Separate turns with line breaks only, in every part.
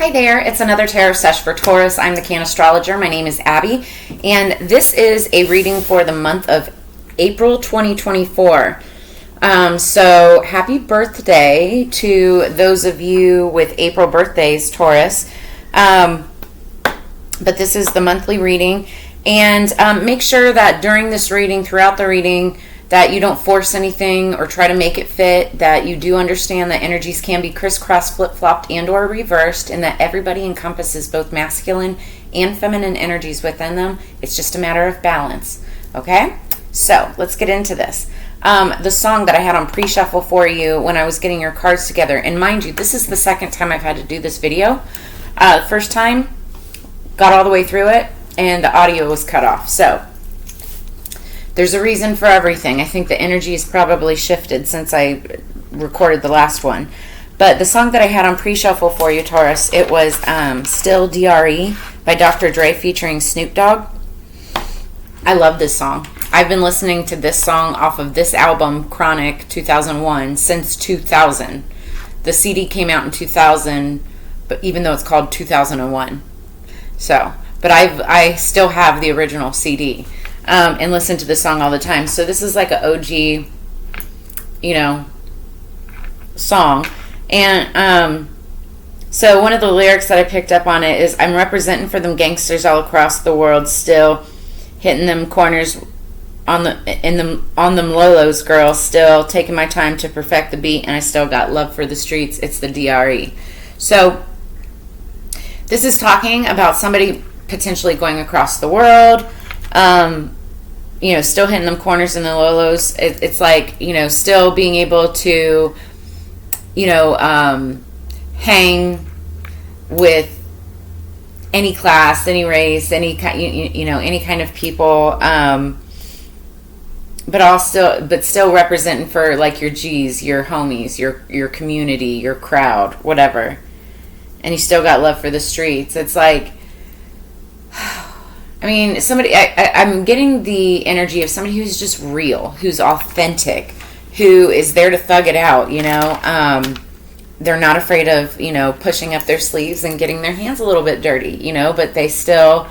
Hi there, it's another tarot sesh for Taurus. I'm the Cannastrologer. My name is Abby, and this is a reading for the month of April 2024. So happy birthday to those of you with April birthdays, Taurus. But this is the monthly reading, and make sure that during this reading, throughout the reading, that you don't force anything or try to make it fit, that you do understand that energies can be crisscrossed, flip-flopped, and or reversed, and that everybody encompasses both masculine and feminine energies within them. It's just a matter of balance, okay? So let's get into this. The song that I had on pre-shuffle for you when I was getting your cards together, and mind you, this is the second time I've had to do this video. First time, got all the way through it, and the audio was cut off, so there's a reason for everything. I think the energy has probably shifted since I recorded the last one. But the song that I had on pre-shuffle for you, Taurus, it was Still DRE by Dr. Dre featuring Snoop Dogg. I love this song. I've been listening to this song off of this album, Chronic 2001, since 2000. The CD came out in 2000, but even though it's called 2001. So, but I still have the original CD. And listen to this song all the time. So this is like an OG, song. And so one of the lyrics that I picked up on it is, I'm representing for them gangsters all across the world, still hitting them corners on them lolos, girl, still taking my time to perfect the beat, and I still got love for the streets. It's the DRE. So this is talking about somebody potentially going across the world, still hitting them corners in the lolos. It's like, still being able to, hang with any class, any race, any kind of people, but still representing for like your G's, your homies, your community, your crowd, whatever. And you still got love for the streets. It's like, I'm getting the energy of somebody who's just real, who's authentic, who is there to thug it out, They're not afraid of, pushing up their sleeves and getting their hands a little bit dirty, but they still,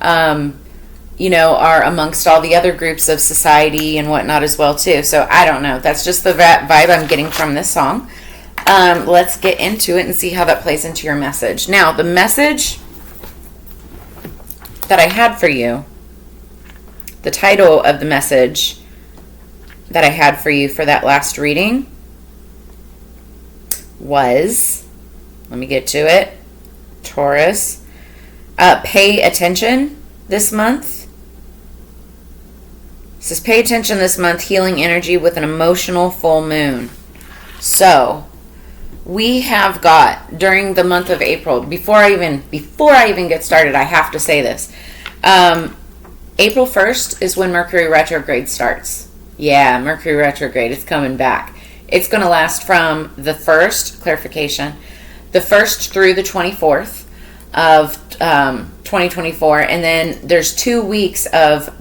are amongst all the other groups of society and whatnot as well, too. So, I don't know. That's just the vibe I'm getting from this song. Let's get into it and see how that plays into your message. Now, the message that I had for you, the title of the message that I had for you for that last reading was, let me get to it, Taurus, pay attention this month. It says, pay attention this month, healing energy with an emotional full moon. So, we have got, during the month of April, before I even get started, I have to say this. April 1st is when Mercury retrograde starts. Yeah, Mercury retrograde is coming back. It's going to last from the 1st, clarification, the 1st through the 24th of 2024. And then there's 2 weeks of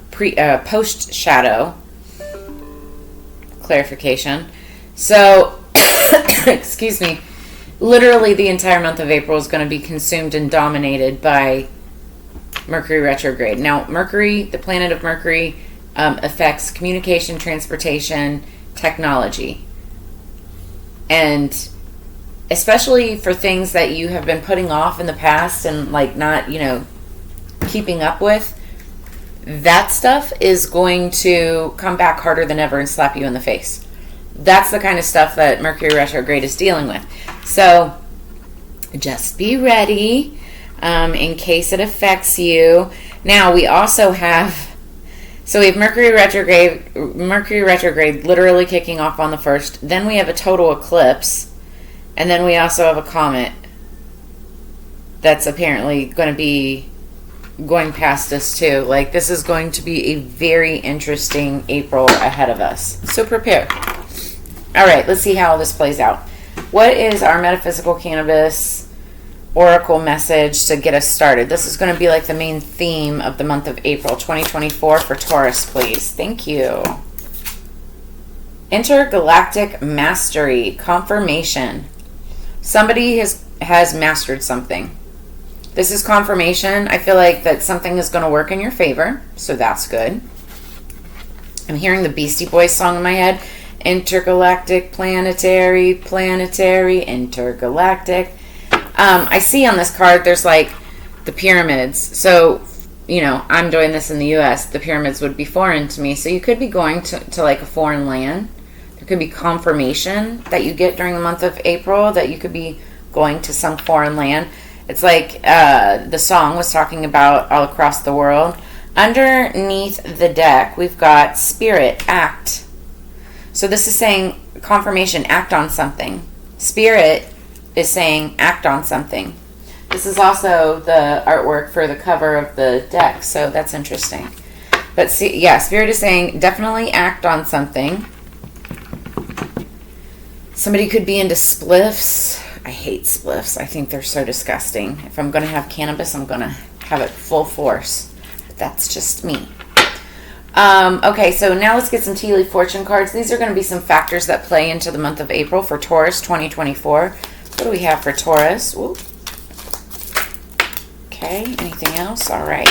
post shadow, clarification. So, excuse me, literally the entire month of April is going to be consumed and dominated by Mercury retrograde. Now, Mercury, the planet of Mercury, affects communication, transportation, technology. And especially for things that you have been putting off in the past and like not, keeping up with, that stuff is going to come back harder than ever and slap you in the face. That's the kind of stuff that Mercury retrograde is dealing with. So just be ready in case it affects you. Now we also have, so we have Mercury retrograde literally kicking off on the 1st. Then we have a total eclipse. And then we also have a comet that's apparently going to be going past us too. Like, this is going to be a very interesting April ahead of us. So prepare. All right, let's see how this plays out. What is our Metaphysical Cannabis Oracle message to get us started? This is going to be like the main theme of the month of April 2024 for Taurus, please. Thank you. Intergalactic Mastery, Confirmation. Somebody has has mastered something. This is confirmation. I feel like that something is going to work in your favor, so that's good. I'm hearing the Beastie Boys song in my head. Intergalactic, planetary, intergalactic. I see on this card there's like the pyramids. So, you know, I'm doing this in the U.S. The pyramids would be foreign to me. So you could be going to like a foreign land. There could be confirmation that you get during the month of April that you could be going to some foreign land. It's like the song was talking about all across the world. Underneath the deck, we've got Spirit, Act. So this is saying confirmation, act on something. Spirit is saying act on something. This is also the artwork for the cover of the deck, so that's interesting. But see, yeah, Spirit is saying definitely act on something. Somebody could be into spliffs. I hate spliffs. I think they're so disgusting. If I'm going to have cannabis, I'm going to have it full force. But that's just me. Okay, so now let's get some tea leaf fortune cards. These are going to be some factors that play into the month of April for Taurus 2024. What do we have for Taurus? Ooh. Okay, anything else? All right.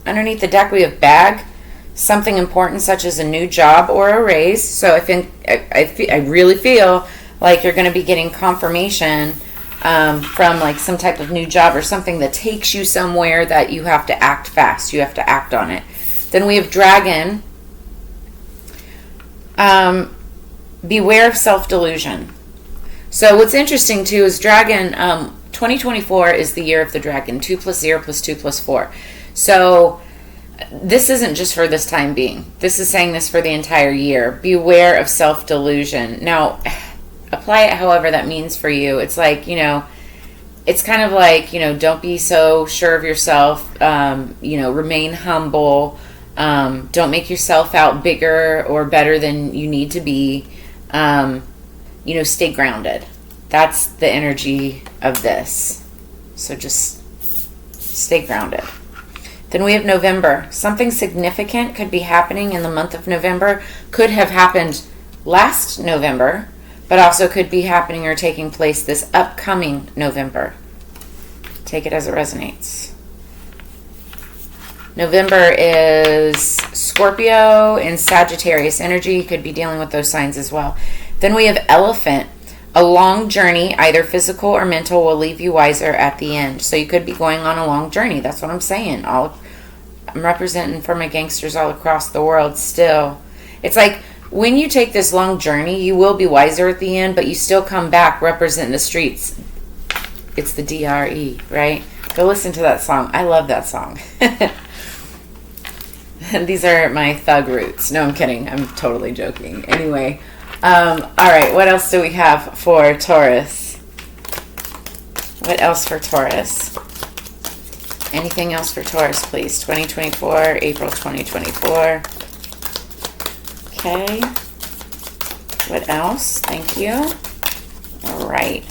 Underneath the deck, we have bag. Something important, such as a new job or a raise. So I think I really feel like you're going to be getting confirmation from like some type of new job or something that takes you somewhere that you have to act fast. You have to act on it. Then we have dragon. Beware of self-delusion. So what's interesting too is dragon, 2024 is the year of the dragon. 2 + 0 + 2 + 4. So this isn't just for this time being. This is saying this for the entire year. Beware of self-delusion. Now, apply it however that means for you. It's like, you know, it's kind of like, you know, don't be so sure of yourself. You know, remain humble. Don't make yourself out bigger or better than you need to be. You know, stay grounded. That's the energy of this. So just stay grounded. Then we have November. Something significant could be happening in the month of November. Could have happened last November, but also could be happening or taking place this upcoming November. Take it as it resonates. November is Scorpio and Sagittarius energy. You could be dealing with those signs as well. Then we have Elephant. A long journey, either physical or mental, will leave you wiser at the end. So you could be going on a long journey. That's what I'm saying. I'm representing for my gangsters all across the world still. It's like when you take this long journey, you will be wiser at the end, but you still come back representing the streets. It's the DRE, right? Go listen to that song. I love that song. These are my thug roots. No, I'm kidding. I'm totally joking. Anyway, all right. What else do we have for Taurus? What else for Taurus? Anything else for Taurus, please? 2024, April 2024. Okay. What else? Thank you. All right.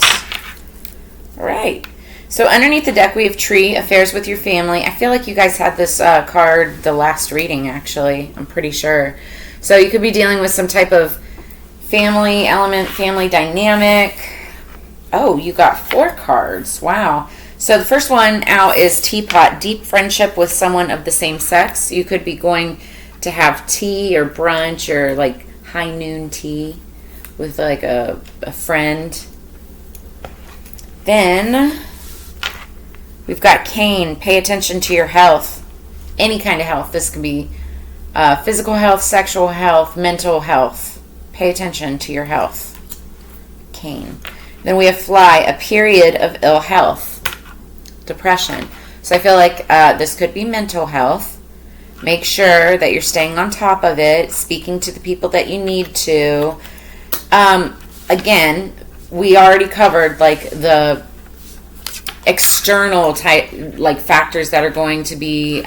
All right. So underneath the deck, we have Tree, Affairs with Your Family. I feel like you guys had this card the last reading, actually. I'm pretty sure. So you could be dealing with some type of family element, family dynamic. Oh, you got 4 cards. Wow. So the first one out is Teapot, Deep Friendship with Someone of the Same Sex. You could be going to have tea or brunch or like high noon tea with like a friend. Then we've got Cane, Pay attention to your health. Any kind of health. This could be physical health, sexual health, mental health. Pay attention to your health. Cane. Then we have Fly, a period of ill health. Depression. So I feel like this could be mental health. Make sure that you're staying on top of it, speaking to the people that you need to. Again, we already covered like the external type like factors that are going to be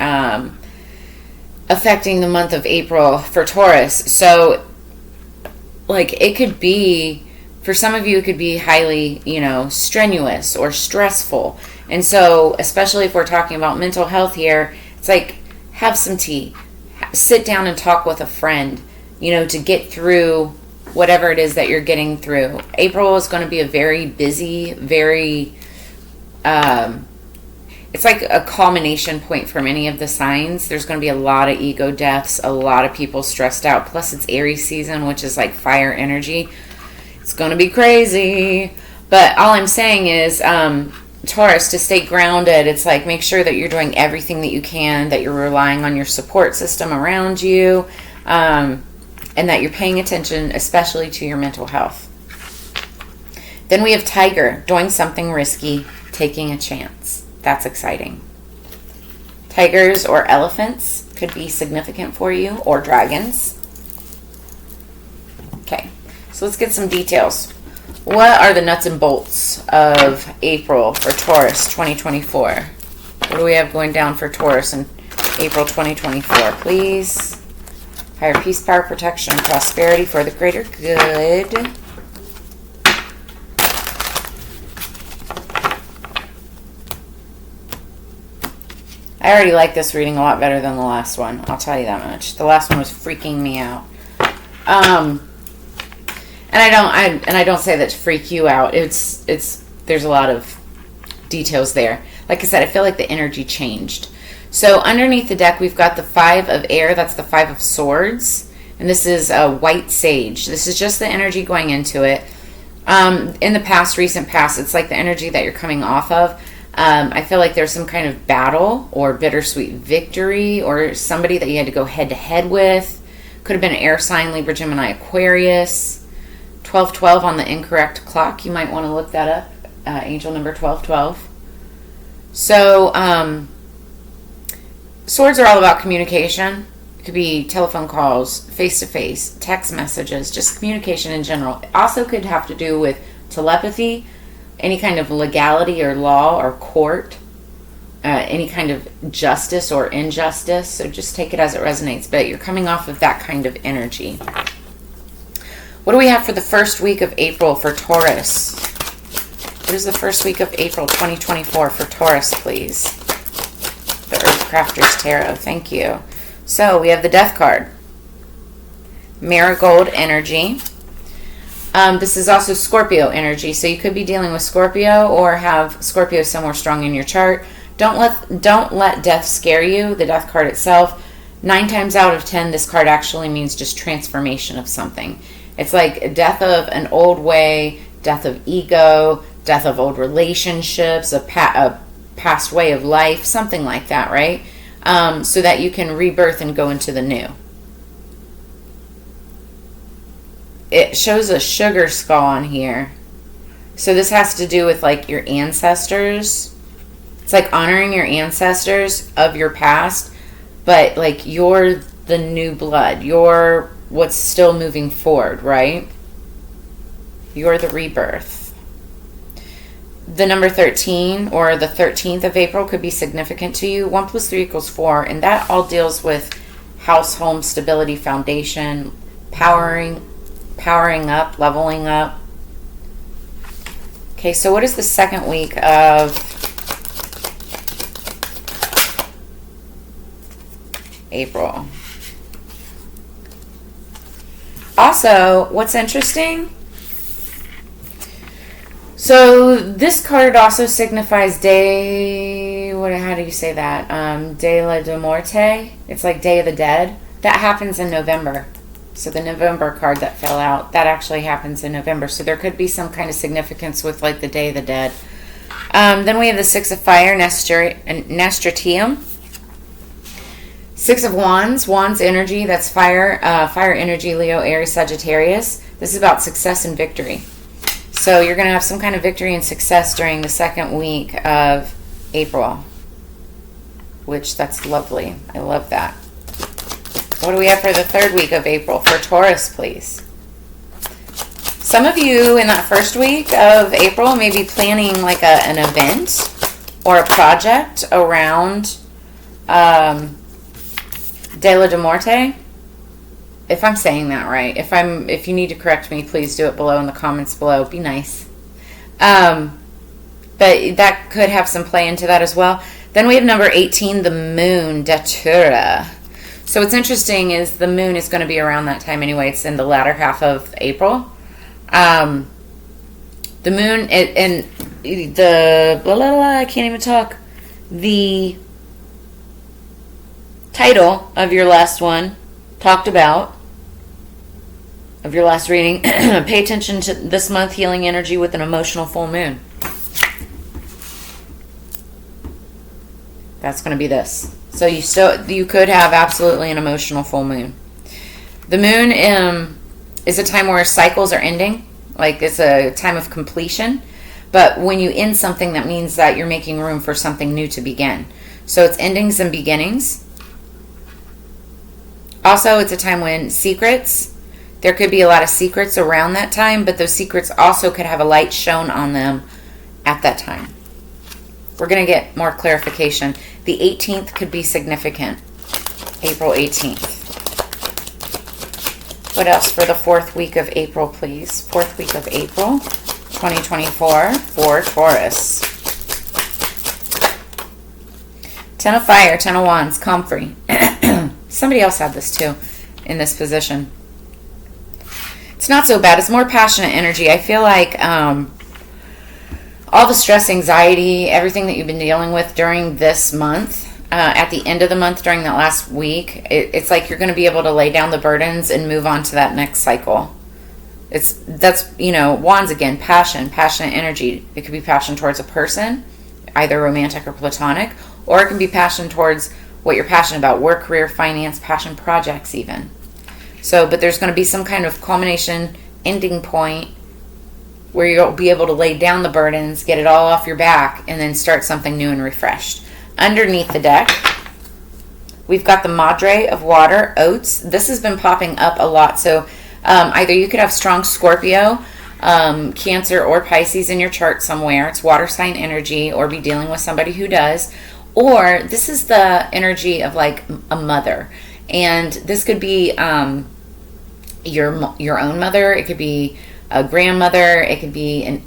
affecting the month of April for Taurus. So like it could be, for some of you, it could be highly, strenuous or stressful. And so, especially if we're talking about mental health here, it's like, have some tea. Sit down and talk with a friend, to get through whatever it is that you're getting through. April is going to be a very busy, very it's like a culmination point for many of the signs. There's going to be a lot of ego deaths, a lot of people stressed out. Plus, it's Aries season, which is like fire energy. It's going to be crazy. But all I'm saying is, Taurus, to stay grounded, it's like make sure that you're doing everything that you can, that you're relying on your support system around you, and that you're paying attention, especially to your mental health. Then we have Tiger, doing something risky, taking a chance. That's exciting. Tigers or elephants could be significant for you, or dragons. Okay, so let's get some details. What are the nuts and bolts of April for Taurus 2024? What do we have going down for Taurus in April 2024? Please. Higher peace, power, protection, and prosperity for the greater good. I already like this reading a lot better than the last one. I'll tell you that much. The last one was freaking me out. And I don't say that to freak you out. It's there's a lot of details there. Like I said, I feel like the energy changed. So underneath the deck, we've got the Five of Air. That's the Five of Swords, and this is a white sage. This is just the energy going into it. In the past, recent past, it's like the energy that you're coming off of. I feel like there's some kind of battle or bittersweet victory, or somebody that you had to go head to head with. Could have been an air sign, Libra, Gemini, Aquarius. 1212 on the incorrect clock. You might want to look that up. Angel number 1212. So, swords are all about communication. It could be telephone calls, face-to-face, text messages, just communication in general. It also could have to do with telepathy, any kind of legality or law or court, any kind of justice or injustice. So just take it as it resonates. But you're coming off of that kind of energy. What do we have for the first week of April for Taurus? What is the first week of April 2024 for Taurus, please? The Herbcrafters Tarot. Thank you. So we have the Death card. Marigold energy. This is also Scorpio energy, so you could be dealing with Scorpio or have Scorpio somewhere strong in your chart. Don't let death scare you, the Death card itself. 9 times out of 10, this card actually means just transformation of something. It's like death of an old way, death of ego, death of old relationships, a past way of life, something like that, right? So that you can rebirth and go into the new. It shows a sugar skull on here. So this has to do with like your ancestors. It's like honoring your ancestors of your past, but like you're the new blood. You're what's still moving forward, right? You're the rebirth. The number 13 or the 13th of April could be significant to you. 1 + 3 = 4, and that all deals with house, home, stability, foundation, powering up, leveling up. Okay, so what is the second week of April? Also, what's interesting? So this card also signifies how do you say that? De la Morte. It's like Day of the Dead. That happens in November. So the November card that fell out, that actually happens in November. So there could be some kind of significance with like the Day of the Dead. Then we have the Six of Fire, Nasturtium. 6 of Wands, Wands energy, that's fire, fire energy, Leo, Aries, Sagittarius. This is about success and victory. So you're going to have some kind of victory and success during the second week of April, which that's lovely. I love that. What do we have for the third week of April for Taurus, please? Some of you in that first week of April may be planning like an event or a project around De la Morte. If I'm saying that right. If you need to correct me, please do it below in the comments below. Be nice. But that could have some play into that as well. Then we have number 18, the Moon, Datura. So what's interesting is the moon is going to be around that time anyway. It's in the latter half of April. The moon, and the, blah, blah, blah, I can't even talk. The title of your last one talked about, of your last reading, pay attention to this month, healing energy with an emotional full moon. That's going to be this. So you could have absolutely an emotional full moon. The moon is a time where cycles are ending. Like, it's a time of completion. But when you end something, that means that you're making room for something new to begin. So it's endings and beginnings. Also, it's a time when there could be a lot of secrets around that time, but those secrets also could have a light shown on them at that time. We're going to get more clarification. The 18th could be significant. April 18th. What else for the 4th week of April, please? 4th week of April, 2024, for Taurus. 10 of Fire, 10 of Wands, comfrey. Somebody else had this too, in this position. It's not so bad. It's more passionate energy. I feel like all the stress, anxiety, everything that you've been dealing with during this month, at the end of the month, during that last week, it's like you're going to be able to lay down the burdens and move on to that next cycle. That's Wands again, passionate energy. It could be passion towards a person, either romantic or platonic, or it can be passion towards what you're passionate about, work, career, finance, passion projects even. So, but there's going to be some kind of culmination, ending point, where you'll be able to lay down the burdens, get it all off your back, and then start something new and refreshed. Underneath the deck, we've got the Madre of Water, Oats. This has been popping up a lot. So either you could have strong Scorpio, Cancer, or Pisces in your chart somewhere. It's water sign energy, or be dealing with somebody who does. Or this is the energy of like a mother. And this could be your own mother. It could be a grandmother. It could be an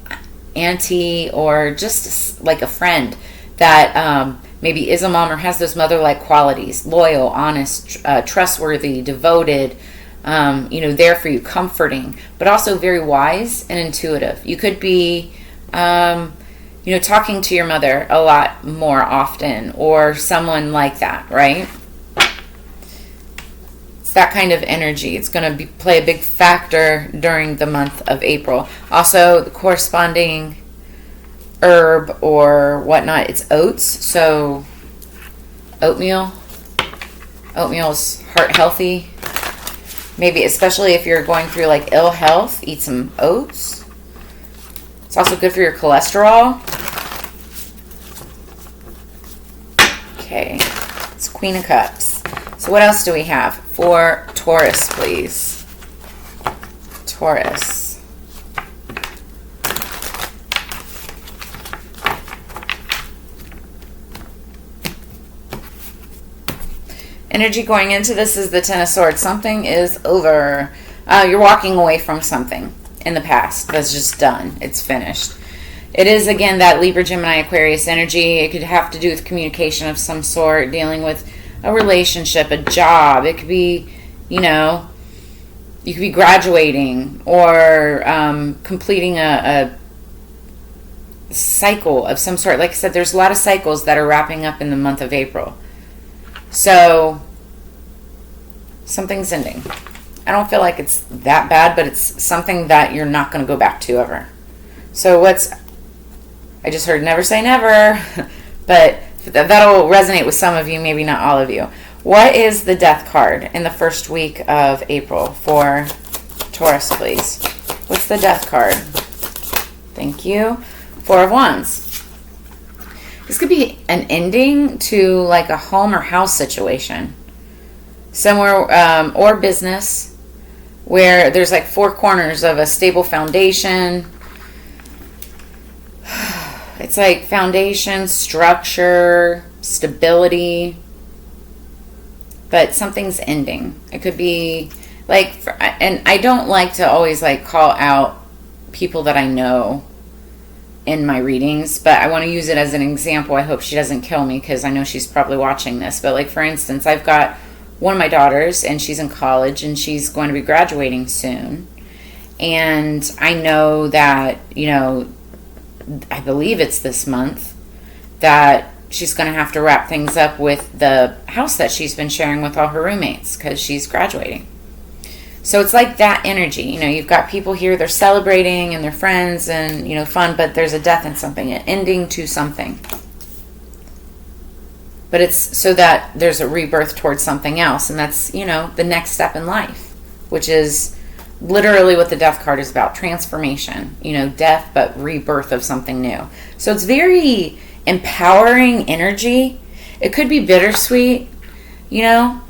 auntie, or just like a friend that maybe is a mom or has those mother-like qualities: loyal, honest, trustworthy, devoted, there for you, comforting, but also very wise and intuitive. You could be, talking to your mother a lot more often, or someone like that, right? It's that kind of energy. It's going to play a big factor during the month of April. Also, the corresponding herb or whatnot, it's oats. So oatmeal is heart healthy. Maybe especially if you're going through like ill health, eat some oats. It's also good for your cholesterol. Okay, it's Queen of Cups. So what else do we have for Taurus, please? Taurus. Energy going into this is the Ten of Swords. Something is over. You're walking away from something in the past that's just done. It's finished. It is, again, that Libra, Gemini, Aquarius energy. It could have to do with communication of some sort, dealing with a relationship, a job. It could be, you could be graduating or completing a cycle of some sort. Like I said, there's a lot of cycles that are wrapping up in the month of April. So, something's ending. I don't feel like it's that bad, but it's something that you're not going to go back to ever. So I just heard never say never, but that'll resonate with some of you, maybe not all of you. What is the Death card in the first week of April for Taurus, please? What's the Death card? Thank you. Four of Wands. This could be an ending to like a home or house situation. Somewhere, or business, where there's like four corners of a stable foundation. It's like foundation, structure, stability. But something's ending. It could be like, and I don't like to always like call out people that I know in my readings, but I want to use it as an example. I hope she doesn't kill me because I know she's probably watching this. But like, for instance, I've got one of my daughters and she's in college and she's going to be graduating soon. And I know that, you know, I believe it's this month that she's going to have to wrap things up with the house that she's been sharing with all her roommates because she's graduating. So it's like that energy. You know, you've got people here, they're celebrating and they're friends and, you know, fun, but there's a death in something, an ending to something. But it's so that there's a rebirth towards something else. And that's, you know, the next step in life, which is literally what the death card is about. Transformation, you know, death, but rebirth of something new. So it's very empowering energy. It could be bittersweet, you know,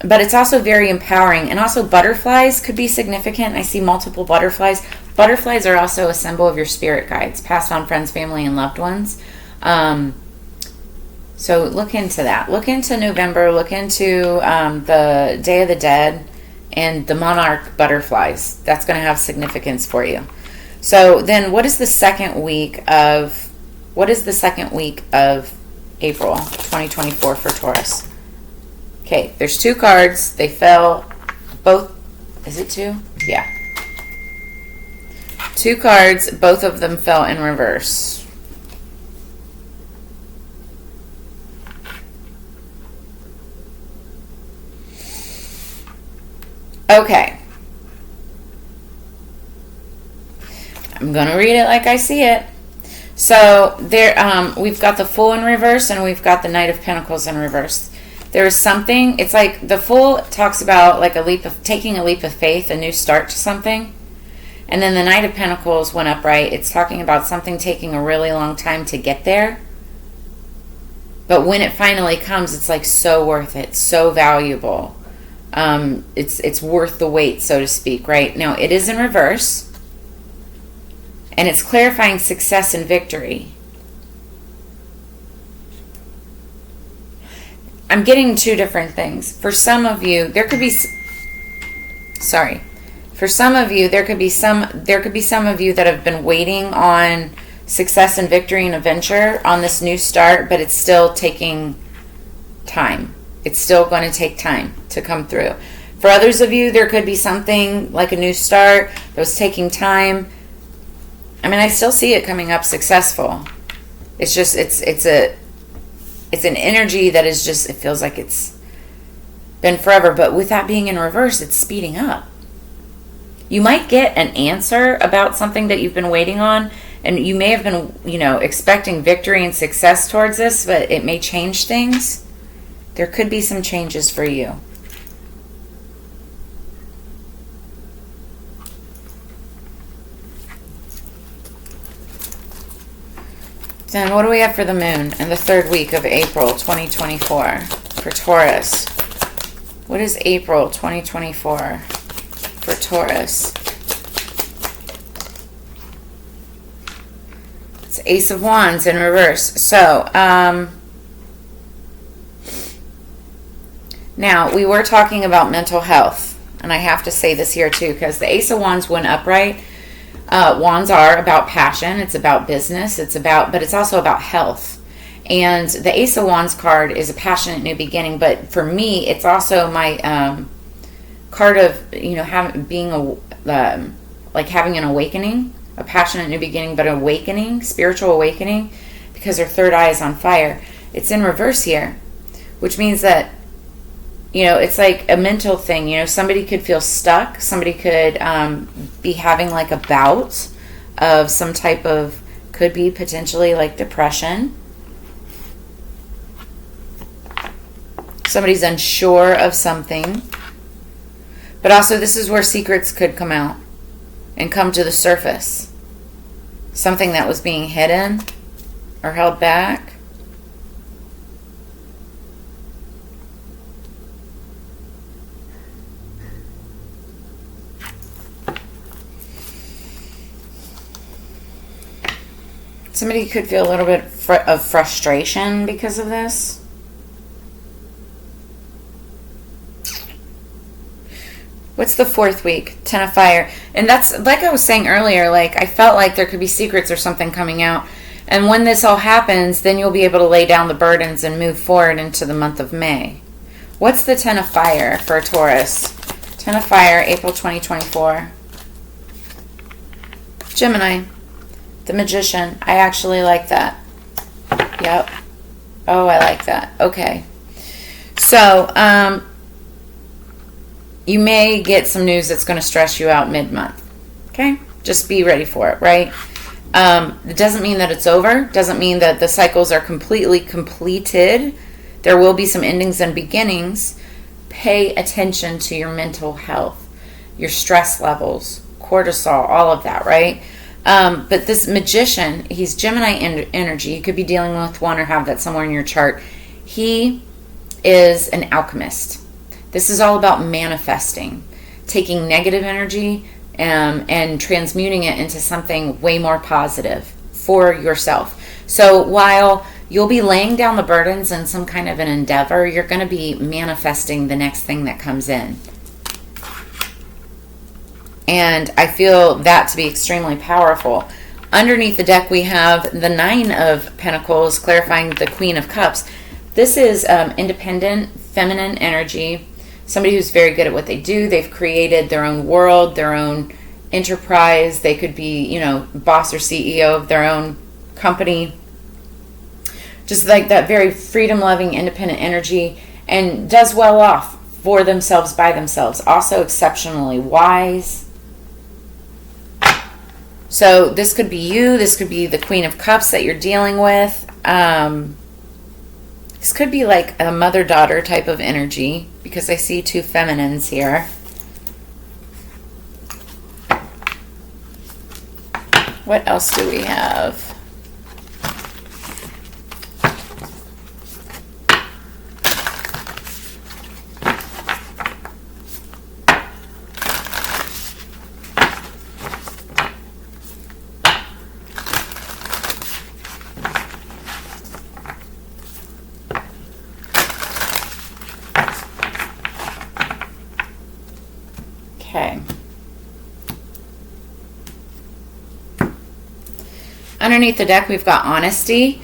but it's also very empowering. And also butterflies could be significant. I see multiple butterflies. Butterflies are also a symbol of your spirit guides, passed on friends, family, and loved ones. So look into that. Look into November. Look into the Day of the Dead and the monarch butterflies. That's going to have significance for you. So then what is the second week of April 2024 for Taurus? Okay, there's 2 cards. They fell both. Is it 2? Yeah. 2 cards, both of them fell in reverse. Okay. I'm going to read it like I see it. So there, we've got the Fool in reverse and we've got the Knight of Pentacles in reverse. There is something, it's like the Fool talks about like taking a leap of faith, a new start to something. And then the Knight of Pentacles went upright. It's talking about something taking a really long time to get there. But when it finally comes, it's like so worth it, so valuable. It's worth the wait, so to speak, right? Now, it is in reverse. And it's clarifying success and victory. I'm getting 2 different things. For some of you, there could be For some of you, there could be some of you that have been waiting on success and victory and adventure on this new start, but it's still taking time. It's still going to take time to come through. For others of you, there could be something like a new start that was taking time. I mean, I still see it coming up successful. It's just, it's an energy that is just, it feels like it's been forever. But with that being in reverse, it's speeding up. You might get an answer about something that you've been waiting on, and you may have been, you know, expecting victory and success towards this, but it may change things. There could be some changes for you. Then what do we have for the moon in the 3rd week of April 2024 for Taurus? What is April 2024 for Taurus? It's Ace of Wands in reverse. So, now, we were talking about mental health, and I have to say this here too, because the Ace of Wands went upright. Wands are about passion, it's about business, but it's also about health. And the Ace of Wands card is a passionate new beginning, but for me, it's also my card of, you know, having an awakening, a passionate new beginning, but awakening, spiritual awakening, because her third eye is on fire. It's in reverse here, which means that, you know, it's like a mental thing. You know, somebody could feel stuck. Somebody could be having like a bout of some type of, could be potentially like depression. Somebody's unsure of something. But also this is where secrets could come out and come to the surface. Something that was being hidden or held back. Somebody could feel a little bit of frustration because of this. What's the 4th week? 10 of Fire. And that's, like I was saying earlier, like I felt like there could be secrets or something coming out. And when this all happens, then you'll be able to lay down the burdens and move forward into the month of May. What's the 10 of Fire for Taurus? 10 of Fire, April 2024. Gemini, the Magician. I actually like that. Yep. Oh, I like that. Okay. So, you may get some news that's going to stress you out mid-month. Okay? Just be ready for it, right? It doesn't mean that it's over. Doesn't mean that the cycles are completely completed. There will be some endings and beginnings. Pay attention to your mental health, your stress levels, cortisol, all of that, right? But this Magician, he's Gemini energy. You could be dealing with one or have that somewhere in your chart. He is an alchemist. This is all about manifesting, taking negative energy and transmuting it into something way more positive for yourself. So while you'll be laying down the burdens in some kind of an endeavor, you're going to be manifesting the next thing that comes in. And I feel that to be extremely powerful. Underneath the deck, we have the Nine of Pentacles, clarifying the Queen of Cups. This is independent, feminine energy. Somebody who's very good at what they do. They've created their own world, their own enterprise. They could be, boss or CEO of their own company. Just like that very freedom-loving, independent energy, and does well off for themselves, by themselves. Also exceptionally wise. So this could be you. This could be the Queen of Cups that you're dealing with. This could be like a mother-daughter type of energy, because I see two feminines here. What else do we have? Okay. Underneath the deck, we've got honesty.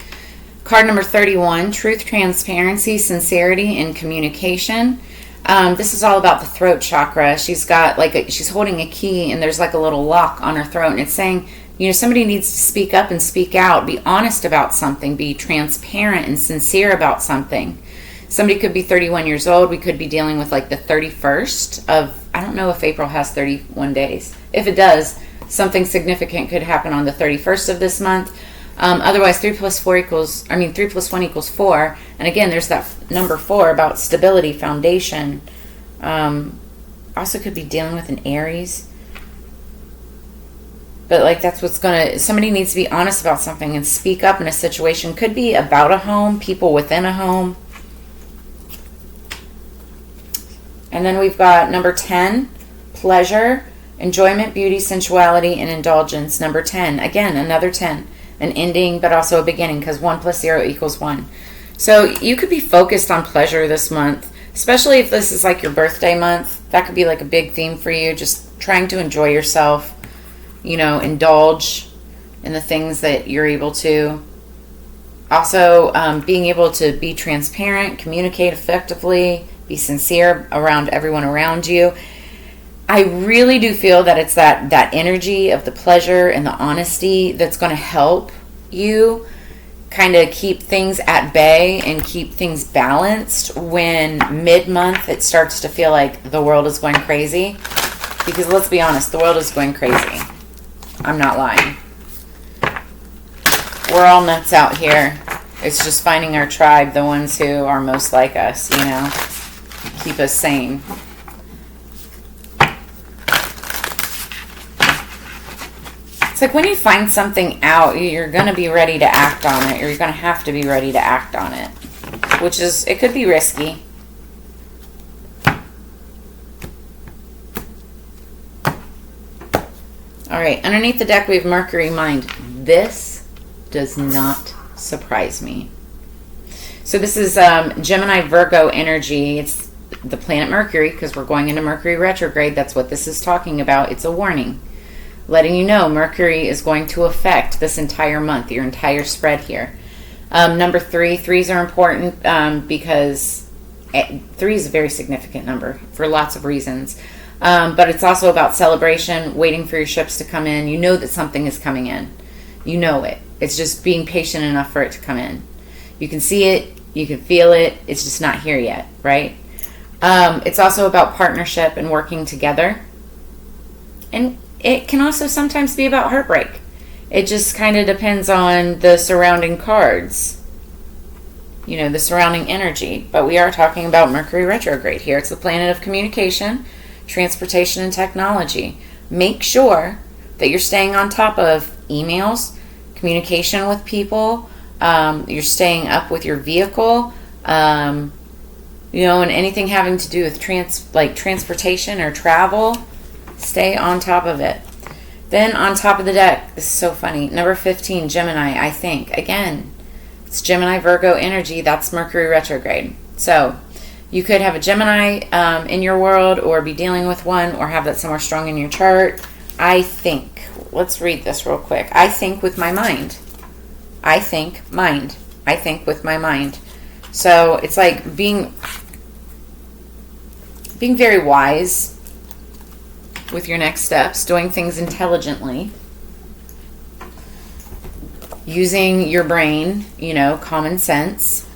Card number 31, truth, transparency, sincerity, and communication. This is all about the throat chakra. She's got she's holding a key, and there's like a little lock on her throat, and it's saying, somebody needs to speak up and speak out, be honest about something, be transparent and sincere about something. Somebody could be 31 years old. We could be dealing with like the 31st of, I don't know if April has 31 days. If it does, something significant could happen on the 31st of this month. Otherwise, 3 plus 1 equals 4. And again, there's that number 4 about stability, foundation. Also could be dealing with an Aries. But that's what's somebody needs to be honest about something and speak up in a situation. Could be about a home, people within a home. And then we've got number 10, pleasure, enjoyment, beauty, sensuality, and indulgence. Number 10, again, another 10, an ending, but also a beginning, because 1 plus 0 equals 1. So you could be focused on pleasure this month, especially if this is like your birthday month. That could be like a big theme for you, just trying to enjoy yourself, indulge in the things that you're able to. Also, being able to be transparent, communicate effectively, be sincere around everyone around you. I really do feel that it's that energy of the pleasure and the honesty that's going to help you kind of keep things at bay and keep things balanced when mid-month it starts to feel like the world is going crazy. Because let's be honest, the world is going crazy. I'm not lying. We're all nuts out here. It's just finding our tribe, the ones who are most like us, keep us sane. It's like when you find something out, you're going to be ready to act on it, or you're going to have to be ready to act on it, which is, it could be risky. All right, underneath the deck, we have Mercury mind. This does not surprise me. So this is Gemini Virgo energy. It's the planet Mercury, because we're going into Mercury retrograde. That's what this is talking about. It's a warning, letting you know Mercury is going to affect this entire month, your entire spread here. Number 3, threes are important because 3 is a very significant number for lots of reasons. But it's also about celebration, waiting for your ships to come in. You know that something is coming in. You know it. It's just being patient enough for it to come in. You can see it. You can feel it. It's just not here yet, right? It's also about partnership and working together. And it can also sometimes be about heartbreak. It just kind of depends on the surrounding cards, the surrounding energy. But we are talking about Mercury retrograde here. It's the planet of communication, transportation, and technology. Make sure that you're staying on top of emails, communication with people, you're staying up with your vehicle, and anything having to do with transportation or travel. Stay on top of it. Then on top of the deck, this is so funny, number 15, Gemini, I think. Again, it's Gemini, Virgo energy. That's Mercury retrograde. So you could have a Gemini in your world, or be dealing with one, or have that somewhere strong in your chart. I think. Let's read this real quick. I think with my mind. I think mind. I think with my mind. So it's like being very wise with your next steps, doing things intelligently, using your brain, common sense.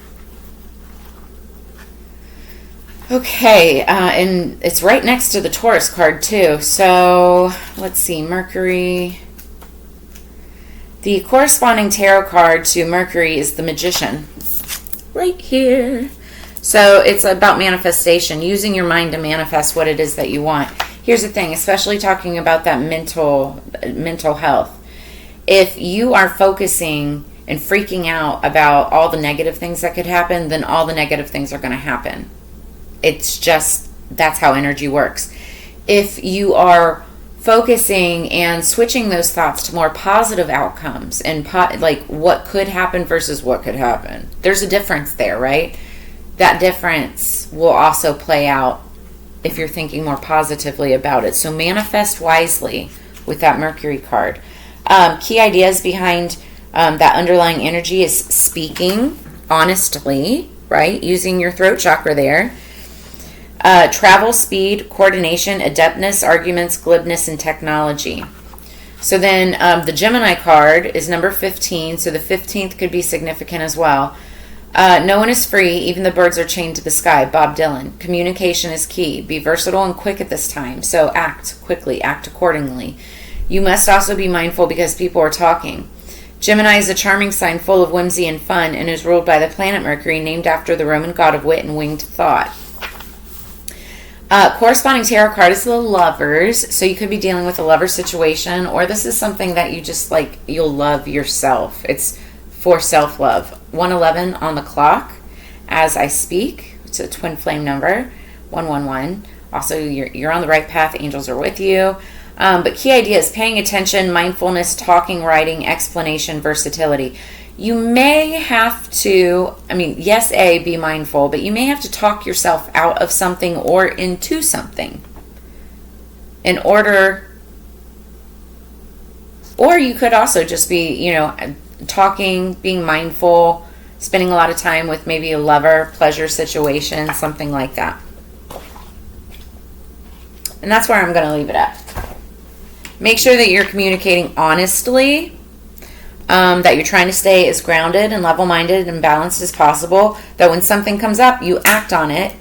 Okay, and it's right next to the Taurus card too. So let's see, Mercury. The corresponding tarot card to Mercury is the Magician, right here. So it's about manifestation, using your mind to manifest what it is that you want. Here's the thing, especially talking about that mental health. If you are focusing and freaking out about all the negative things that could happen, then all the negative things are going to happen. It's just, that's how energy works. If you are focusing and switching those thoughts to more positive outcomes and like what could happen versus what could happen, there's a difference there, right? That difference will also play out if you're thinking more positively about it. So manifest wisely with that Mercury card. Key ideas behind that underlying energy is speaking honestly, right? Using your throat chakra there. Travel, speed, coordination, adeptness, arguments, glibness, and technology. So then the Gemini card is number 15, so the 15th could be significant as well. No one is free, even the birds are chained to the sky, Bob Dylan. Communication is key. Be versatile and quick at this time, so act quickly, act accordingly. You must also be mindful because people are talking. Gemini is a charming sign full of whimsy and fun and is ruled by the planet Mercury, named after the Roman god of wit and winged thought. Corresponding tarot card is the Lovers, so you could be dealing with a lover situation, or this is something that you just you'll love yourself. It's for self-love. 111 on the clock as I speak. It's a twin flame number, 111. Also, you're on the right path. Angels are with you. But key idea is paying attention, mindfulness, talking, writing, explanation, versatility. You may have to, yes, be mindful, but you may have to talk yourself out of something or into something in order, or you could also just be, talking, being mindful, spending a lot of time with maybe a lover, pleasure situation, something like that. And that's where I'm going to leave it at. Make sure that you're communicating honestly, that you're trying to stay as grounded and level-minded and balanced as possible, that when something comes up, you act on it,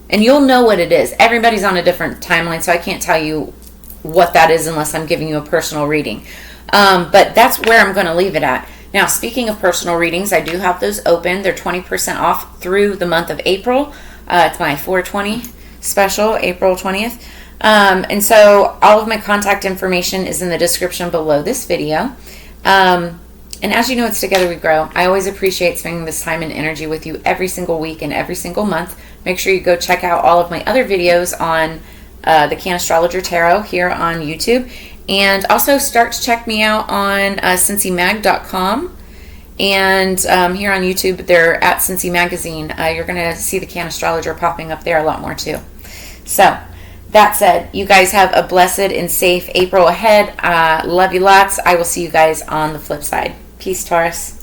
and you'll know what it is. Everybody's on a different timeline, so I can't tell you what that is unless I'm giving you a personal reading. But that's where I'm going to leave it at. Now, speaking of personal readings, I do have those open. They're 20% off through the month of April. It's my 420 special, April 20th. And so all of my contact information is in the description below this video. And as you know, it's Together We Grow. I always appreciate spending this time and energy with you every single week and every single month. Make sure you go check out all of my other videos on the Cannastrologer Tarot here on YouTube. And also start to check me out on CincyMag.com. And here on YouTube, they're at Cincy Magazine. You're going to see the Cannastrologer popping up there a lot more too. So, that said, you guys have a blessed and safe April ahead. Love you lots. I will see you guys on the flip side. Peace, Taurus.